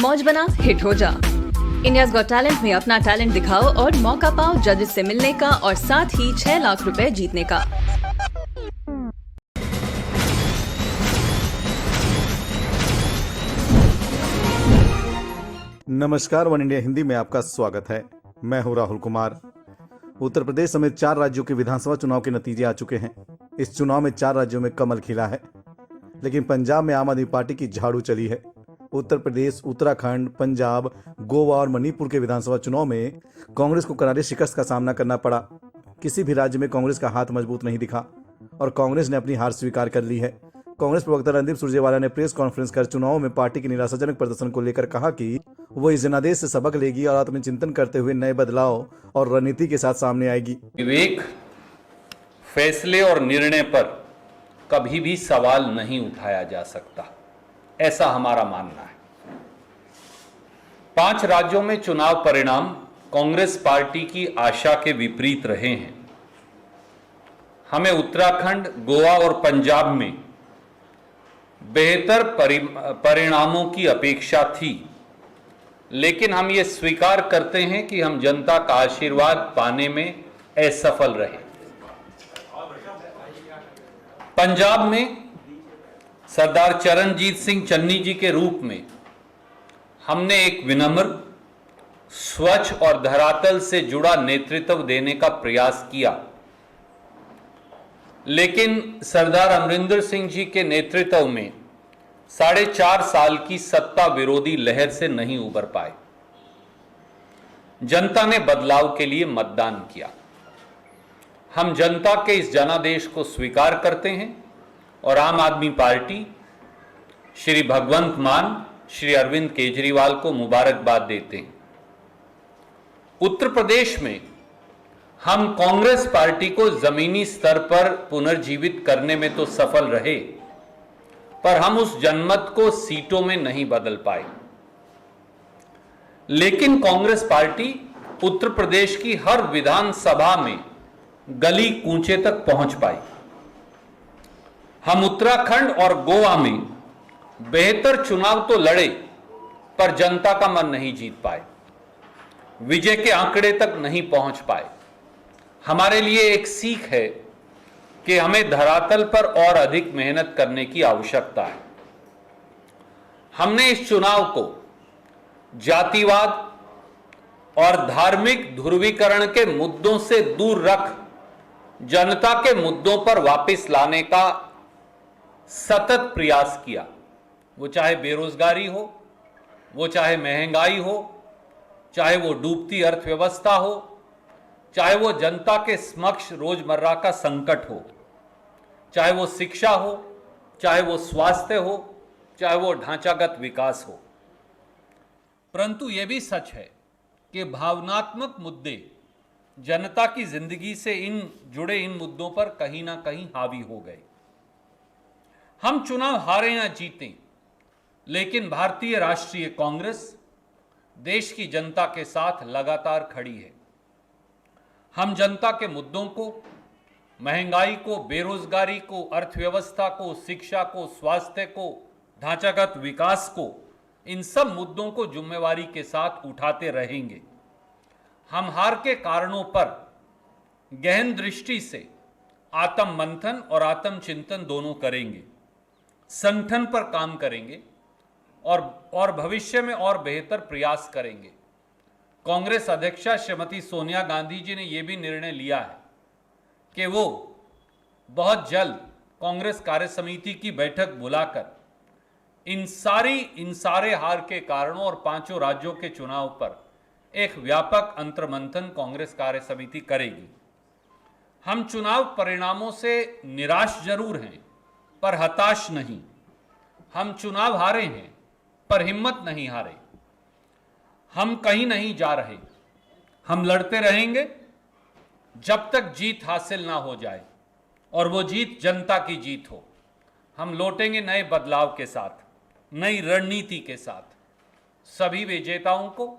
मौज बना हिट हो जा। इंडियाज गॉट टैलेंट में अपना टैलेंट दिखाओ और मौका पाओ जजेस से मिलने का और साथ ही 6 लाख रुपए जीतने का। नमस्कार, वन इंडिया हिंदी में आपका स्वागत है। मैं हूं राहुल कुमार। उत्तर प्रदेश समेत 4 राज्यों के विधानसभा चुनाव के नतीजे आ चुके हैं। इस चुनाव में 4 राज्यों में कमल खिला है, लेकिन पंजाब में आम आदमी पार्टी की झाड़ू चली है। उत्तर प्रदेश, उत्तराखंड, पंजाब, गोवा और मणिपुर के विधानसभा चुनाव में कांग्रेस को करारी शिकस्त का सामना करना पड़ा। किसी भी राज्य में कांग्रेस का हाथ मजबूत नहीं दिखा और कांग्रेस ने अपनी हार स्वीकार कर ली है। कांग्रेस प्रवक्ता रणदीप सुरजेवाला ने प्रेस कॉन्फ्रेंस कर चुनाव में पार्टी के निराशाजनक प्रदर्शन को लेकर कहा कि वो इस जनादेश से सबक लेगी और आत्मचिंतन करते हुए नए बदलाव और रणनीति के साथ सामने आएगी। विवेक, फैसले और निर्णय पर कभी भी सवाल नहीं उठाया जा सकता, ऐसा हमारा मानना है। 5 राज्यों में चुनाव परिणाम कांग्रेस पार्टी की आशा के विपरीत रहे हैं। हमें उत्तराखंड, गोवा और पंजाब में बेहतर परिणामों की अपेक्षा थी, लेकिन हम ये स्वीकार करते हैं कि हम जनता का आशीर्वाद पाने में असफल रहे। पंजाब में सरदार चरणजीत सिंह चन्नी जी के रूप में हमने एक विनम्र, स्वच्छ और धरातल से जुड़ा नेतृत्व देने का प्रयास किया, लेकिन सरदार अमरिंदर सिंह जी के नेतृत्व में 4.5 साल की सत्ता विरोधी लहर से नहीं उबर पाए। जनता ने बदलाव के लिए मतदान किया। हम जनता के इस जनादेश को स्वीकार करते हैं और आम आदमी पार्टी श्री भगवंत मान, श्री अरविंद केजरीवाल को मुबारकबाद देते हैं। उत्तर प्रदेश में हम कांग्रेस पार्टी को जमीनी स्तर पर पुनर्जीवित करने में तो सफल रहे, पर हम उस जनमत को सीटों में नहीं बदल पाए। लेकिन कांग्रेस पार्टी उत्तर प्रदेश की हर विधानसभा में गली कूंचे तक पहुंच पाई। हम उत्तराखंड और गोवा में बेहतर चुनाव तो लड़े, पर जनता का मन नहीं जीत पाए, विजय के आंकड़े तक नहीं पहुंच पाए। हमारे लिए एक सीख है कि हमें धरातल पर और अधिक मेहनत करने की आवश्यकता है। हमने इस चुनाव को जातिवाद और धार्मिक ध्रुवीकरण के मुद्दों से दूर रख जनता के मुद्दों पर वापस लाने का सतत प्रयास किया। वो चाहे बेरोजगारी हो, वो चाहे महंगाई हो, चाहे वो डूबती अर्थव्यवस्था हो, चाहे वो जनता के समक्ष रोजमर्रा का संकट हो, चाहे वो शिक्षा हो, चाहे वो स्वास्थ्य हो, चाहे वो ढांचागत विकास हो। परंतु यह भी सच है कि भावनात्मक मुद्दे जनता की जिंदगी से जुड़े इन मुद्दों पर कहीं ना कहीं हावी हो गए। हम चुनाव हारे या जीतें, लेकिन भारतीय राष्ट्रीय कांग्रेस देश की जनता के साथ लगातार खड़ी है। हम जनता के मुद्दों को, महंगाई को, बेरोजगारी को, अर्थव्यवस्था को, शिक्षा को, स्वास्थ्य को, ढांचागत विकास को, इन सब मुद्दों को जिम्मेवारी के साथ उठाते रहेंगे। हम हार के कारणों पर गहन दृष्टि से आत्म मंथन और आत्म चिंतन दोनों करेंगे, संगठन पर काम करेंगे और भविष्य में और बेहतर प्रयास करेंगे। कांग्रेस अध्यक्षा श्रीमती सोनिया गांधी जी ने यह भी निर्णय लिया है कि वो बहुत जल्द कांग्रेस कार्य समिति की बैठक बुलाकर इन सारे हार के कारणों और 5 राज्यों के चुनाव पर एक व्यापक अंतर्मंथन कांग्रेस कार्य समिति करेगी। हम चुनाव परिणामों से निराश जरूर हैं, पर हताश नहीं। हम चुनाव हारे हैं, पर हिम्मत नहीं हारे। हम कहीं नहीं जा रहे। हम लड़ते रहेंगे जब तक जीत हासिल ना हो जाए और वो जीत जनता की जीत हो। हम लौटेंगे नए बदलाव के साथ, नई रणनीति के साथ। सभी विजेताओं को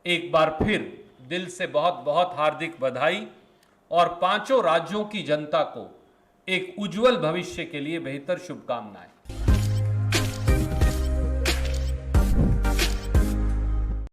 एक बार फिर दिल से बहुत बहुत हार्दिक बधाई और 5 राज्यों की जनता को एक उज्जवल भविष्य के लिए बेहतर शुभकामनाएं।